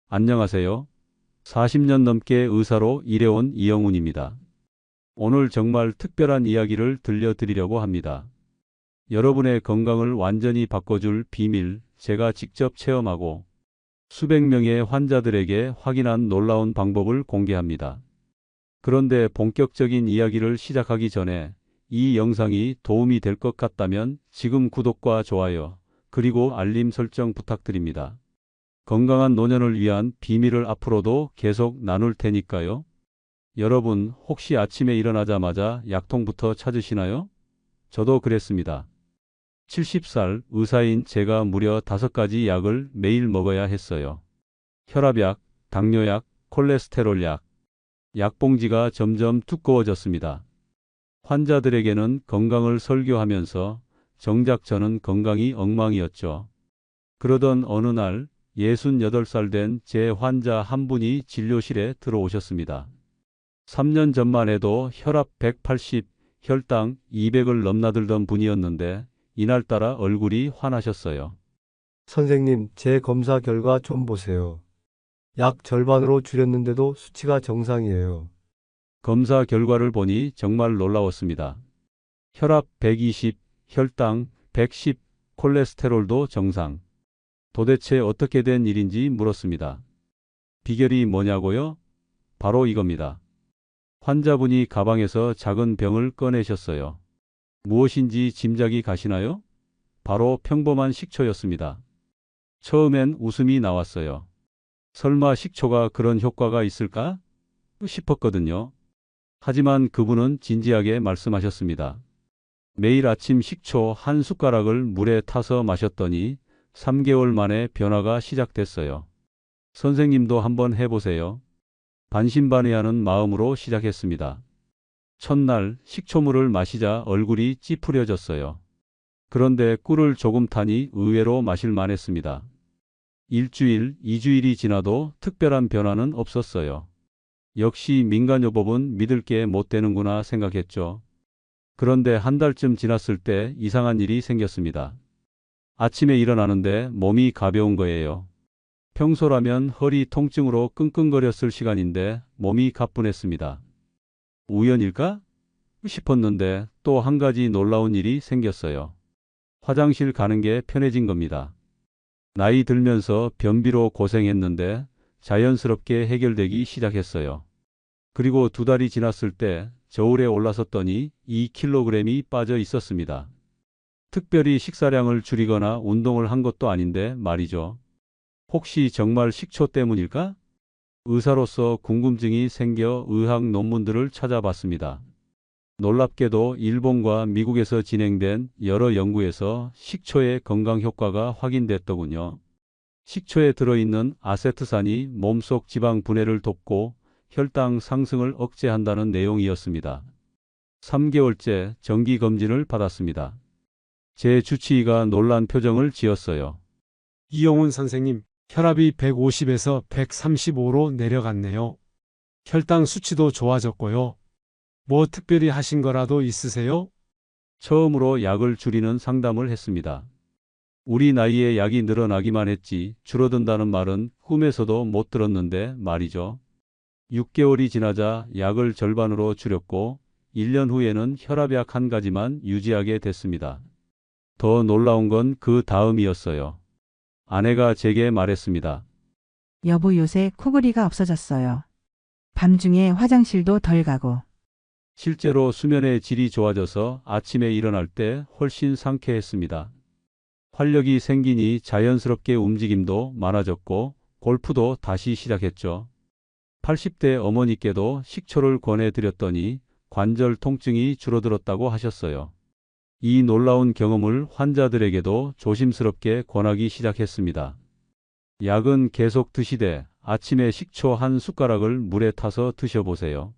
안녕하세요. 40년 넘게 의사로 일해온 이영훈입니다. 오늘 정말 특별한 이야기를 들려드리려고 합니다. 여러분의 건강을 완전히 바꿔줄 비밀, 제가 직접 체험하고 수백 명의 환자들에게 확인한 놀라운 방법을 공개합니다. 그런데 본격적인 이야기를 시작하기 전에 이 영상이 도움이 될 것 같다면 지금 구독과 좋아요, 그리고 알림 설정 부탁드립니다. 건강한 노년을 위한 비밀을 앞으로도 계속 나눌 테니까요. 여러분, 혹시 아침에 일어나자마자 약통부터 찾으시나요? 저도 그랬습니다. 70살 의사인 제가 무려 5가지 약을 매일 먹어야 했어요. 혈압약, 당뇨약, 콜레스테롤약. 약봉지가 점점 두꺼워졌습니다. 환자들에게는 건강을 설교하면서 정작 저는 건강이 엉망이었죠. 그러던 어느 날 68살 된 제 환자 한 분이 진료실에 들어오셨습니다. 3년 전만 해도 혈압 180, 혈당 200을 넘나들던 분이었는데 이날따라 얼굴이 환하셨어요. 선생님, 제 검사 결과 좀 보세요. 약 절반으로 줄였는데도 수치가 정상이에요. 검사 결과를 보니 정말 놀라웠습니다. 혈압 120, 혈당 110, 콜레스테롤도 정상. 도대체 어떻게 된 일인지 물었습니다. 비결이 뭐냐고요? 바로 이겁니다. 환자분이 가방에서 작은 병을 꺼내셨어요. 무엇인지 짐작이 가시나요? 바로 평범한 식초였습니다. 처음엔 웃음이 나왔어요. 설마 식초가 그런 효과가 있을까? 싶었거든요. 하지만 그분은 진지하게 말씀하셨습니다. 매일 아침 식초 한 숟가락을 물에 타서 마셨더니 3개월 만에 변화가 시작됐어요. 선생님도 한번 해보세요. 반신반의하는 마음으로 시작했습니다. 첫날 식초물을 마시자 얼굴이 찌푸려졌어요. 그런데 꿀을 조금 타니 의외로 마실만 했습니다. 일주일, 2주일이 지나도 특별한 변화는 없었어요. 역시 민간요법은 믿을 게 못 되는구나 생각했죠. 그런데 한 달쯤 지났을 때 이상한 일이 생겼습니다. 아침에 일어나는데 몸이 가벼운 거예요. 평소라면 허리 통증으로 끙끙거렸을 시간인데 몸이 가뿐했습니다. 우연일까? 싶었는데 또 한 가지 놀라운 일이 생겼어요. 화장실 가는 게 편해진 겁니다. 나이 들면서 변비로 고생했는데 자연스럽게 해결되기 시작했어요. 그리고 2달이 지났을 때 저울에 올라섰더니 2kg이 빠져 있었습니다. 특별히 식사량을 줄이거나 운동을 한 것도 아닌데 말이죠. 혹시 정말 식초 때문일까? 의사로서 궁금증이 생겨 의학 논문들을 찾아봤습니다. 놀랍게도 일본과 미국에서 진행된 여러 연구에서 식초의 건강 효과가 확인됐더군요. 식초에 들어있는 아세트산이 몸속 지방 분해를 돕고 혈당 상승을 억제한다는 내용이었습니다. 3개월째 정기 검진을 받았습니다. 제 주치의가 놀란 표정을 지었어요. 이영훈 선생님, 혈압이 150에서 135로 내려갔네요. 혈당 수치도 좋아졌고요. 뭐 특별히 하신 거라도 있으세요? 처음으로 약을 줄이는 상담을 했습니다. 우리 나이에 약이 늘어나기만 했지 줄어든다는 말은 꿈에서도 못 들었는데 말이죠. 6개월이 지나자 약을 절반으로 줄였고 1년 후에는 혈압약 한 가지만 유지하게 됐습니다. 더 놀라운 건 그 다음이었어요. 아내가 제게 말했습니다. 여보, 요새 코골이가 없어졌어요. 밤중에 화장실도 덜 가고. 실제로 수면의 질이 좋아져서 아침에 일어날 때 훨씬 상쾌했습니다. 활력이 생기니 자연스럽게 움직임도 많아졌고 골프도 다시 시작했죠. 80대 어머니께도 식초를 권해드렸더니 관절 통증이 줄어들었다고 하셨어요. 이 놀라운 경험을 환자들에게도 조심스럽게 권하기 시작했습니다. 약은 계속 드시되 아침에 식초 한 숟가락을 물에 타서 드셔보세요.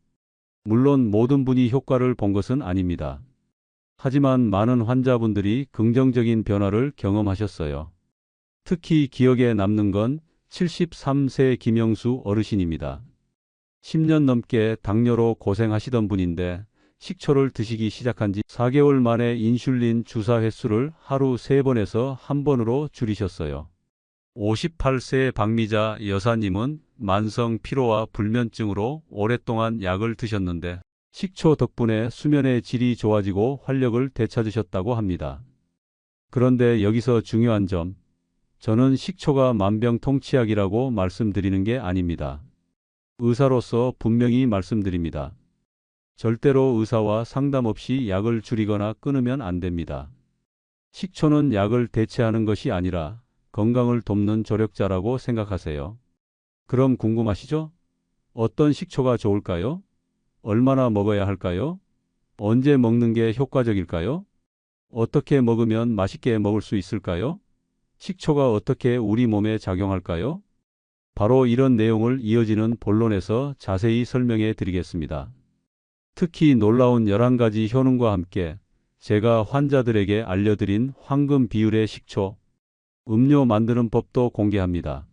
물론 모든 분이 효과를 본 것은 아닙니다. 하지만 많은 환자분들이 긍정적인 변화를 경험하셨어요. 특히 기억에 남는 건 73세 김영수 어르신입니다. 10년 넘게 당뇨로 고생하시던 분인데 식초를 드시기 시작한 지 4개월 만에 인슐린 주사 횟수를 하루 3번에서 1번으로 줄이셨어요. 58세의 박미자 여사님은 만성 피로와 불면증으로 오랫동안 약을 드셨는데 식초 덕분에 수면의 질이 좋아지고 활력을 되찾으셨다고 합니다. 그런데 여기서 중요한 점, 저는 식초가 만병통치약이라고 말씀드리는 게 아닙니다. 의사로서 분명히 말씀드립니다. 절대로 의사와 상담 없이 약을 줄이거나 끊으면 안 됩니다. 식초는 약을 대체하는 것이 아니라 건강을 돕는 조력자라고 생각하세요. 그럼 궁금하시죠? 어떤 식초가 좋을까요? 얼마나 먹어야 할까요? 언제 먹는 게 효과적일까요? 어떻게 먹으면 맛있게 먹을 수 있을까요? 식초가 어떻게 우리 몸에 작용할까요? 바로 이런 내용을 이어지는 본론에서 자세히 설명해 드리겠습니다. 특히 놀라운 11가지 효능과 함께 제가 환자들에게 알려드린 황금 비율의 식초, 음료 만드는 법도 공개합니다.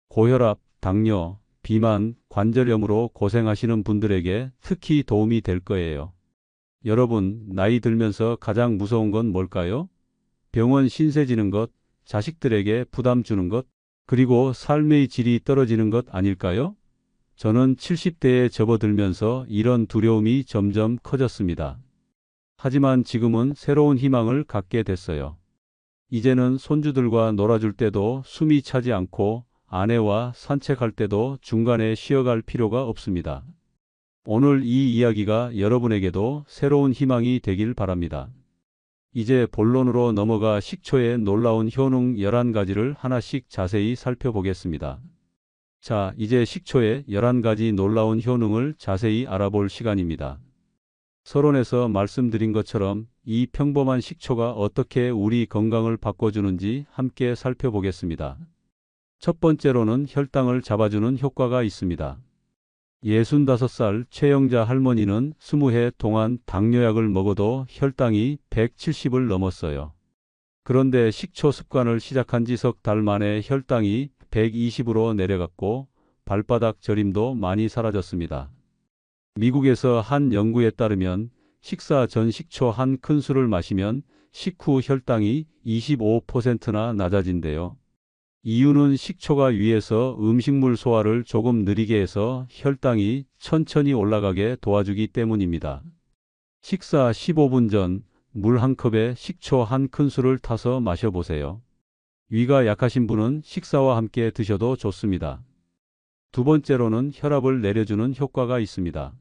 고혈압, 당뇨, 비만, 관절염으로 고생하시는 분들에게 특히 도움이 될 거예요. 여러분, 나이 들면서 가장 무서운 건 뭘까요? 병원 신세 지는 것, 자식들에게 부담 주는 것, 그리고 삶의 질이 떨어지는 것 아닐까요? 저는 70대에 접어들면서 이런 두려움이 점점 커졌습니다. 하지만 지금은 새로운 희망을 갖게 됐어요. 이제는 손주들과 놀아줄 때도 숨이 차지 않고 아내와 산책할 때도 중간에 쉬어갈 필요가 없습니다. 오늘 이 이야기가 여러분에게도 새로운 희망이 되길 바랍니다. 이제 본론으로 넘어가 식초의 놀라운 효능 11가지를 하나씩 자세히 살펴보겠습니다. 자, 이제 식초의 11가지 놀라운 효능을 자세히 알아볼 시간입니다. 서론에서 말씀드린 것처럼 이 평범한 식초가 어떻게 우리 건강을 바꿔주는지 함께 살펴보겠습니다. 첫 번째로는 혈당을 잡아주는 효과가 있습니다. 65살 최영자 할머니는 20해 동안 당뇨약을 먹어도 혈당이 170을 넘었어요. 그런데 식초 습관을 시작한 지 석 달 만에 혈당이 120으로 내려갔고 발바닥 저림도 많이 사라졌습니다. 미국에서 한 연구에 따르면 식사 전 식초 한 큰술을 마시면 식후 혈당이 25%나 낮아진대요. 이유는 식초가 위에서 음식물 소화를 조금 느리게 해서 혈당이 천천히 올라가게 도와주기 때문입니다. 식사 15분 전 물 한 컵에 식초 한 큰술을 타서 마셔보세요. 위가 약하신 분은 식사와 함께 드셔도 좋습니다. 두 번째로는 혈압을 내려주는 효과가 있습니다.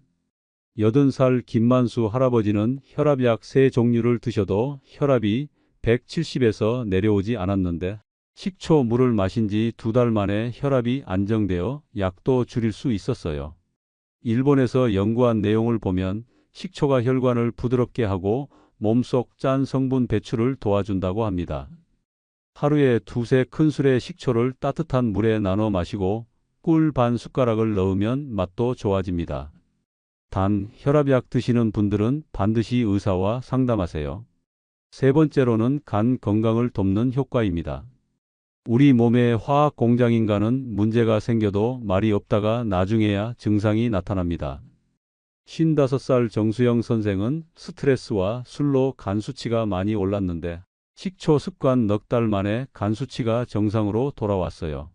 80살 김만수 할아버지는 혈압약 3종류를 드셔도 혈압이 170에서 내려오지 않았는데 식초 물을 마신 지 2달 만에 혈압이 안정되어 약도 줄일 수 있었어요. 일본에서 연구한 내용을 보면 식초가 혈관을 부드럽게 하고 몸속 짠 성분 배출을 도와준다고 합니다. 하루에 2~3큰술의 식초를 따뜻한 물에 나눠 마시고 꿀 반 숟가락을 넣으면 맛도 좋아집니다. 단, 혈압약 드시는 분들은 반드시 의사와 상담하세요. 세 번째로는 간 건강을 돕는 효과입니다. 우리 몸의 화학 공장인간은 문제가 생겨도 말이 없다가 나중에야 증상이 나타납니다. 55살 정수영 선생은 스트레스와 술로 간 수치가 많이 올랐는데 식초 습관 넉 달 만에 간 수치가 정상으로 돌아왔어요.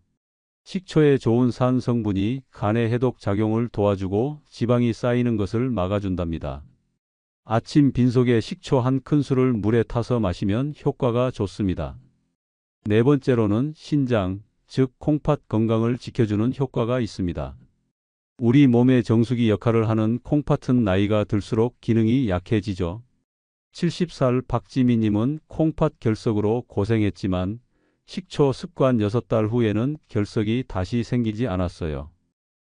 식초에 좋은 산 성분이 간의 해독 작용을 도와주고 지방이 쌓이는 것을 막아준답니다. 아침 빈속에 식초 한 큰술을 물에 타서 마시면 효과가 좋습니다. 네 번째로는 신장, 즉 콩팥 건강을 지켜주는 효과가 있습니다. 우리 몸의 정수기 역할을 하는 콩팥은 나이가 들수록 기능이 약해지죠. 70살 박지미님은 콩팥 결석으로 고생했지만 식초 습관 6달 후에는 결석이 다시 생기지 않았어요.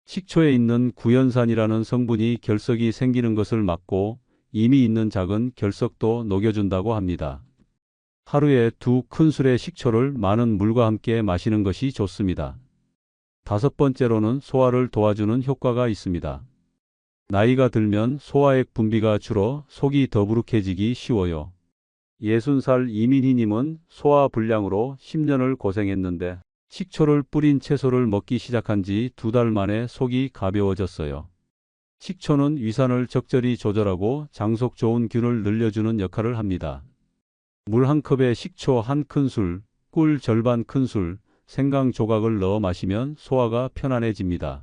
식초에 있는 구연산이라는 성분이 결석이 생기는 것을 막고 이미 있는 작은 결석도 녹여준다고 합니다. 하루에 2큰술의 식초를 많은 물과 함께 마시는 것이 좋습니다. 다섯 번째로는 소화를 도와주는 효과가 있습니다. 나이가 들면 소화액 분비가 줄어 속이 더부룩해지기 쉬워요. 60살 이민희님은 소화 불량으로 10년을 고생했는데 식초를 뿌린 채소를 먹기 시작한 지 2달 만에 속이 가벼워졌어요. 식초는 위산을 적절히 조절하고 장속 좋은 균을 늘려주는 역할을 합니다. 물 한 컵에 식초 한 큰술, 꿀 절반 큰술, 생강 조각을 넣어 마시면 소화가 편안해집니다.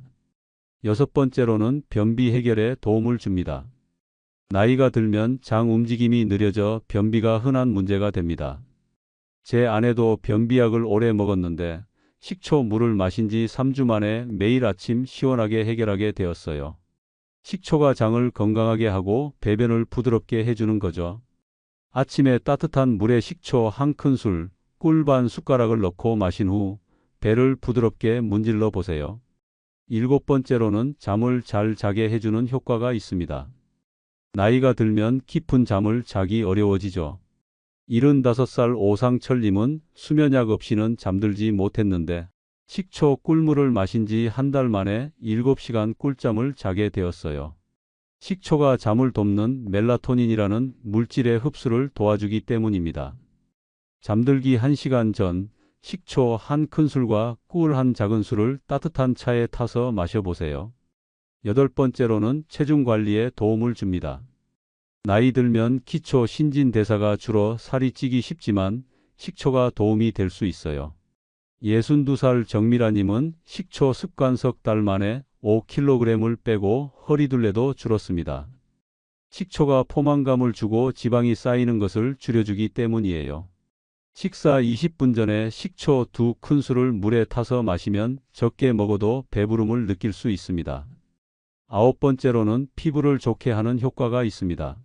6번째로는 변비 해결에 도움을 줍니다. 나이가 들면 장 움직임이 느려져 변비가 흔한 문제가 됩니다. 제 아내도 변비약을 오래 먹었는데 식초 물을 마신 지 3주 만에 매일 아침 시원하게 해결하게 되었어요. 식초가 장을 건강하게 하고 배변을 부드럽게 해주는 거죠. 아침에 따뜻한 물에 식초 1큰술, 꿀 반 숟가락을 넣고 마신 후 배를 부드럽게 문질러 보세요. 7번째로는 잠을 잘 자게 해주는 효과가 있습니다. 나이가 들면 깊은 잠을 자기 어려워지죠. 75살 오상철님은 수면약 없이는 잠들지 못했는데 식초 꿀물을 마신 지 한 달 만에 7시간 꿀잠을 자게 되었어요. 식초가 잠을 돕는 멜라토닌이라는 물질의 흡수를 도와주기 때문입니다. 잠들기 1시간 전 식초 1큰술과 꿀 1작은술을 따뜻한 차에 타서 마셔보세요. 8번째로는 체중 관리에 도움을 줍니다. 나이 들면 기초 신진대사가 줄어 살이 찌기 쉽지만 식초가 도움이 될 수 있어요. 62살 정미라님은 식초 습관 석 달 만에 5kg을 빼고 허리둘레도 줄었습니다. 식초가 포만감을 주고 지방이 쌓이는 것을 줄여주기 때문이에요. 식사 20분 전에 식초 2큰술을 물에 타서 마시면 적게 먹어도 배부름을 느낄 수 있습니다. 9번째로는 피부를 좋게 하는 효과가 있습니다.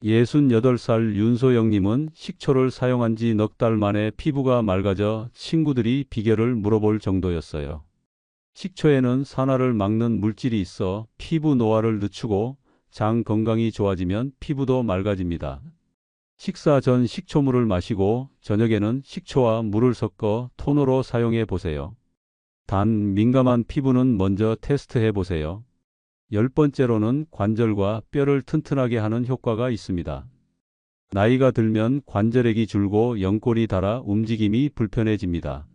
68살 윤소영님은 식초를 사용한 지 넉 달 만에 피부가 맑아져 친구들이 비결을 물어볼 정도였어요. 식초에는 산화를 막는 물질이 있어 피부 노화를 늦추고 장 건강이 좋아지면 피부도 맑아집니다. 식사 전 식초물을 마시고 저녁에는 식초와 물을 섞어 토너로 사용해 보세요. 단 민감한 피부는 먼저 테스트해 보세요. 10번째로는 관절과 뼈를 튼튼하게 하는 효과가 있습니다. 나이가 들면 관절액이 줄고 연골이 닳아 움직임이 불편해집니다.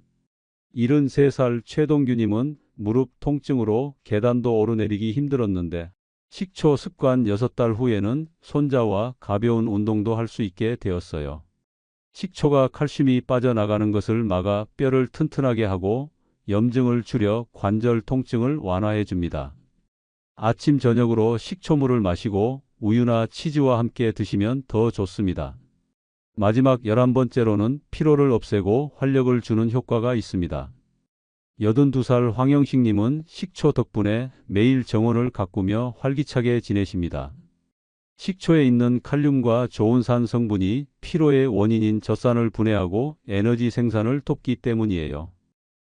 73살 최동규님은 무릎 통증으로 계단도 오르내리기 힘들었는데 식초 습관 6달 후에는 손자와 가벼운 운동도 할 수 있게 되었어요. 식초가 칼슘이 빠져나가는 것을 막아 뼈를 튼튼하게 하고 염증을 줄여 관절 통증을 완화해 줍니다. 아침 저녁으로 식초물을 마시고 우유나 치즈와 함께 드시면 더 좋습니다. 마지막 11번째로는 피로를 없애고 활력을 주는 효과가 있습니다. 82살 황영식님은 식초 덕분에 매일 정원을 가꾸며 활기차게 지내십니다. 식초에 있는 칼륨과 좋은 산 성분이 피로의 원인인 젖산을 분해하고 에너지 생산을 돕기 때문이에요.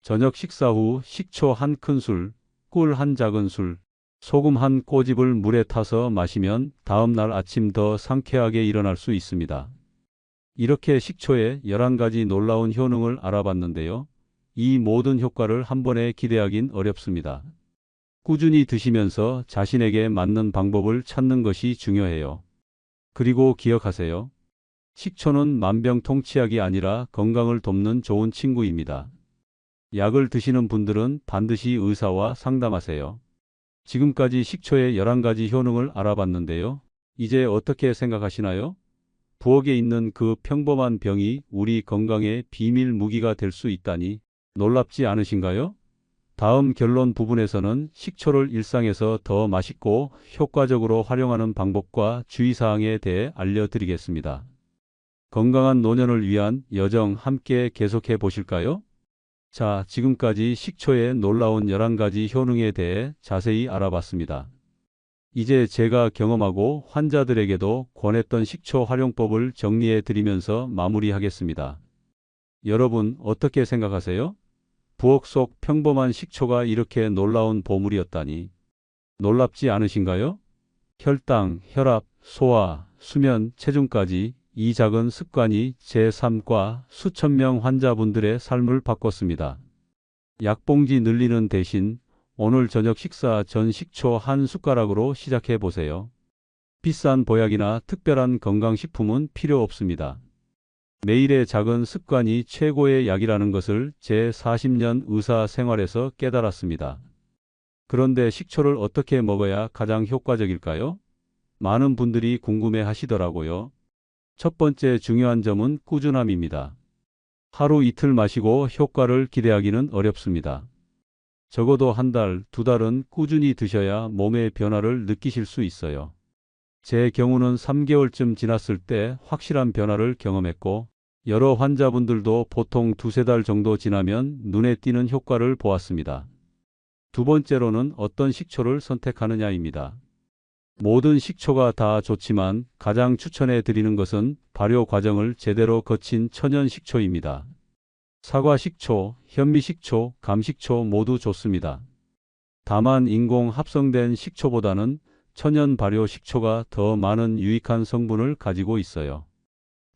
저녁 식사 후 식초 1큰술, 꿀 1작은술, 소금 1꼬집을 물에 타서 마시면 다음 날 아침 더 상쾌하게 일어날 수 있습니다. 이렇게 식초의 11가지 놀라운 효능을 알아봤는데요. 이 모든 효과를 한 번에 기대하긴 어렵습니다. 꾸준히 드시면서 자신에게 맞는 방법을 찾는 것이 중요해요. 그리고 기억하세요. 식초는 만병통치약이 아니라 건강을 돕는 좋은 친구입니다. 약을 드시는 분들은 반드시 의사와 상담하세요. 지금까지 식초의 11가지 효능을 알아봤는데요. 이제 어떻게 생각하시나요? 부엌에 있는 그 평범한 병이 우리 건강의 비밀 무기가 될 수 있다니 놀랍지 않으신가요? 다음 결론 부분에서는 식초를 일상에서 더 맛있고 효과적으로 활용하는 방법과 주의사항에 대해 알려드리겠습니다. 건강한 노년을 위한 여정 함께 계속해 보실까요? 자, 지금까지 식초의 놀라운 11가지 효능에 대해 자세히 알아봤습니다. 이제 제가 경험하고 환자들에게도 권했던 식초 활용법을 정리해 드리면서 마무리하겠습니다. 여러분 어떻게 생각하세요? 부엌 속 평범한 식초가 이렇게 놀라운 보물이었다니 놀랍지 않으신가요? 혈당, 혈압, 소화, 수면, 체중까지 이 작은 습관이 제 삶과 수천 명 환자분들의 삶을 바꿨습니다. 약봉지 늘리는 대신 오늘 저녁 식사 전 식초 1숟가락으로 시작해 보세요. 비싼 보약이나 특별한 건강식품은 필요 없습니다. 매일의 작은 습관이 최고의 약이라는 것을 제 40년 의사 생활에서 깨달았습니다. 그런데 식초를 어떻게 먹어야 가장 효과적일까요? 많은 분들이 궁금해 하시더라고요. 첫 번째 중요한 점은 꾸준함입니다. 하루 이틀 마시고 효과를 기대하기는 어렵습니다. 적어도 한 달, 두 달은 꾸준히 드셔야 몸의 변화를 느끼실 수 있어요. 제 경우는 3개월쯤 지났을 때 확실한 변화를 경험했고, 여러 환자분들도 보통 두세 달 정도 지나면 눈에 띄는 효과를 보았습니다. 두 번째로는 어떤 식초를 선택하느냐입니다. 모든 식초가 다 좋지만 가장 추천해 드리는 것은 발효 과정을 제대로 거친 천연 식초입니다. 사과 식초, 현미 식초, 감 식초 모두 좋습니다. 다만 인공 합성된 식초보다는 천연 발효 식초가 더 많은 유익한 성분을 가지고 있어요.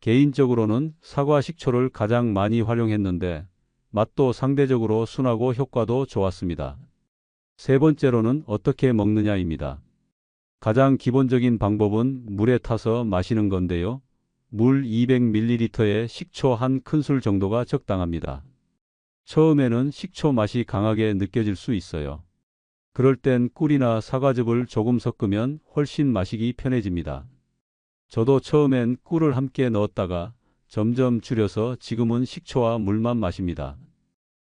개인적으로는 사과 식초를 가장 많이 활용했는데 맛도 상대적으로 순하고 효과도 좋았습니다. 세 번째로는 어떻게 먹느냐입니다. 가장 기본적인 방법은 물에 타서 마시는 건데요. 물 200ml에 식초 한 큰술 정도가 적당합니다. 처음에는 식초 맛이 강하게 느껴질 수 있어요. 그럴 땐 꿀이나 사과즙을 조금 섞으면 훨씬 마시기 편해집니다. 저도 처음엔 꿀을 함께 넣었다가 점점 줄여서 지금은 식초와 물만 마십니다.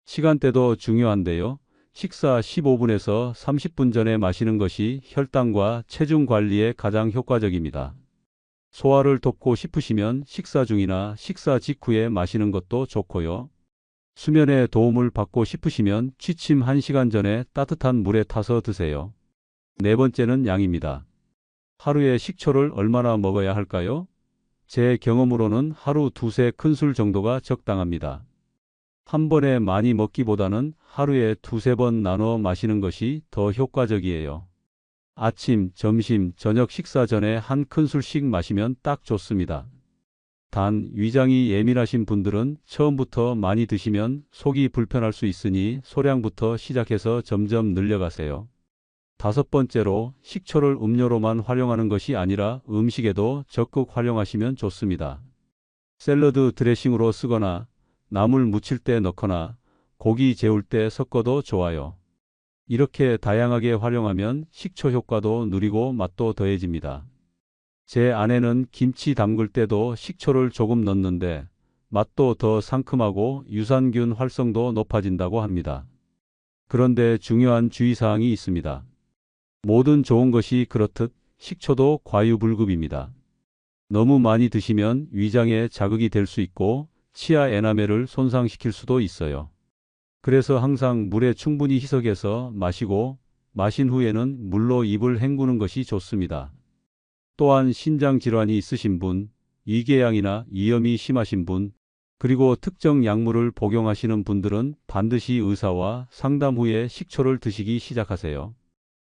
시간대도 중요한데요. 식사 15분에서 30분 전에 마시는 것이 혈당과 체중 관리에 가장 효과적입니다. 소화를 돕고 싶으시면 식사 중이나 식사 직후에 마시는 것도 좋고요. 수면에 도움을 받고 싶으시면 취침 1시간 전에 따뜻한 물에 타서 드세요. 네 번째는 양입니다. 하루에 식초를 얼마나 먹어야 할까요? 제 경험으로는 하루 두세 큰술 정도가 적당합니다. 한 번에 많이 먹기보다는 하루에 두세 번 나눠 마시는 것이 더 효과적이에요. 아침, 점심, 저녁 식사 전에 한 큰술씩 마시면 딱 좋습니다. 단, 위장이 예민하신 분들은 처음부터 많이 드시면 속이 불편할 수 있으니 소량부터 시작해서 점점 늘려가세요. 다섯 번째로, 식초를 음료로만 활용하는 것이 아니라 음식에도 적극 활용하시면 좋습니다. 샐러드 드레싱으로 쓰거나 나물 무칠 때 넣거나 고기 재울 때 섞어도 좋아요. 이렇게 다양하게 활용하면 식초 효과도 누리고 맛도 더해집니다. 제 아내는 김치 담글 때도 식초를 조금 넣는데 맛도 더 상큼하고 유산균 활성도 높아진다고 합니다. 그런데 중요한 주의사항이 있습니다. 모든 좋은 것이 그렇듯 식초도 과유불급입니다. 너무 많이 드시면 위장에 자극이 될 수 있고 치아 에나멜을 손상시킬 수도 있어요. 그래서 항상 물에 충분히 희석해서 마시고 마신 후에는 물로 입을 헹구는 것이 좋습니다. 또한 신장 질환이 있으신 분, 위궤양이나 위염이 심하신 분, 그리고 특정 약물을 복용하시는 분들은 반드시 의사와 상담 후에 식초를 드시기 시작하세요.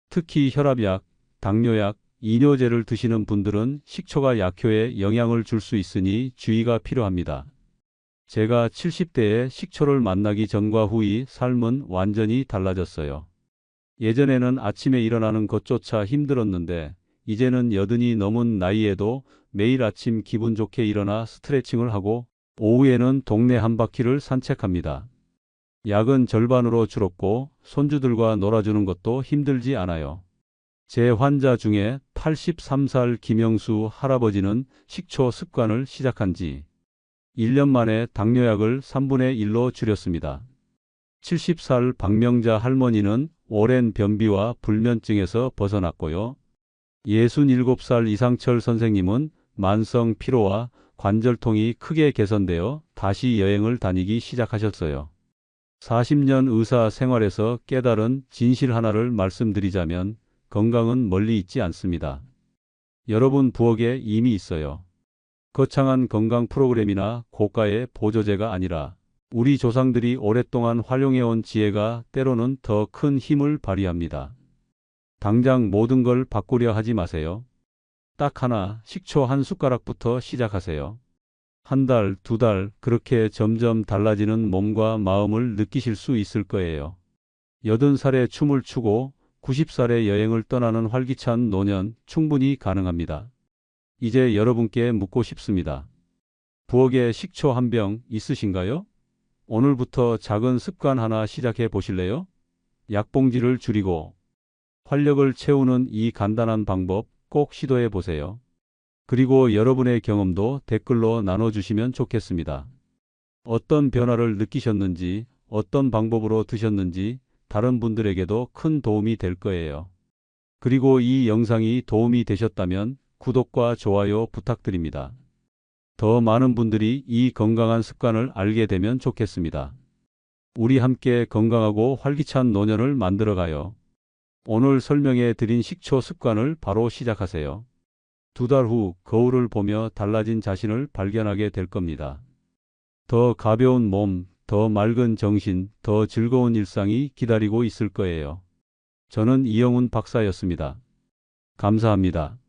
특히 혈압약, 당뇨약, 이뇨제를 드시는 분들은 식초가 약효에 영향을 줄 수 있으니 주의가 필요합니다. 제가 70대에 식초를 만나기 전과 후의 삶은 완전히 달라졌어요. 예전에는 아침에 일어나는 것조차 힘들었는데 이제는 80이 넘은 나이에도 매일 아침 기분 좋게 일어나 스트레칭을 하고 오후에는 동네 한 바퀴를 산책합니다. 약은 절반으로 줄었고 손주들과 놀아주는 것도 힘들지 않아요. 제 환자 중에 83살 김영수 할아버지는 식초 습관을 시작한 지 1년 만에 당뇨약을 3분의 1로 줄였습니다. 70살 박명자 할머니는 오랜 변비와 불면증에서 벗어났고요. 67살 이상철 선생님은 만성 피로와 관절통이 크게 개선되어 다시 여행을 다니기 시작하셨어요. 40년 의사 생활에서 깨달은 진실 하나를 말씀드리자면 건강은 멀리 있지 않습니다. 여러분 부엌에 이미 있어요. 거창한 건강 프로그램이나 고가의 보조제가 아니라 우리 조상들이 오랫동안 활용해온 지혜가 때로는 더 큰 힘을 발휘합니다. 당장 모든 걸 바꾸려 하지 마세요. 딱 하나, 식초 한 숟가락부터 시작하세요. 한 달, 두 달, 그렇게 점점 달라지는 몸과 마음을 느끼실 수 있을 거예요. 80살에 춤을 추고 90살에 여행을 떠나는 활기찬 노년 충분히 가능합니다. 이제 여러분께 묻고 싶습니다. 부엌에 식초 한 병 있으신가요? 오늘부터 작은 습관 하나 시작해 보실래요? 약봉지를 줄이고 활력을 채우는 이 간단한 방법 꼭 시도해 보세요. 그리고 여러분의 경험도 댓글로 나눠주시면 좋겠습니다. 어떤 변화를 느끼셨는지, 어떤 방법으로 드셨는지 다른 분들에게도 큰 도움이 될 거예요. 그리고 이 영상이 도움이 되셨다면 구독과 좋아요 부탁드립니다. 더 많은 분들이 이 건강한 습관을 알게 되면 좋겠습니다. 우리 함께 건강하고 활기찬 노년을 만들어가요. 오늘 설명해 드린 식초 습관을 바로 시작하세요. 2달 후 거울을 보며 달라진 자신을 발견하게 될 겁니다. 더 가벼운 몸, 더 맑은 정신, 더 즐거운 일상이 기다리고 있을 거예요. 저는 이영훈 박사였습니다. 감사합니다.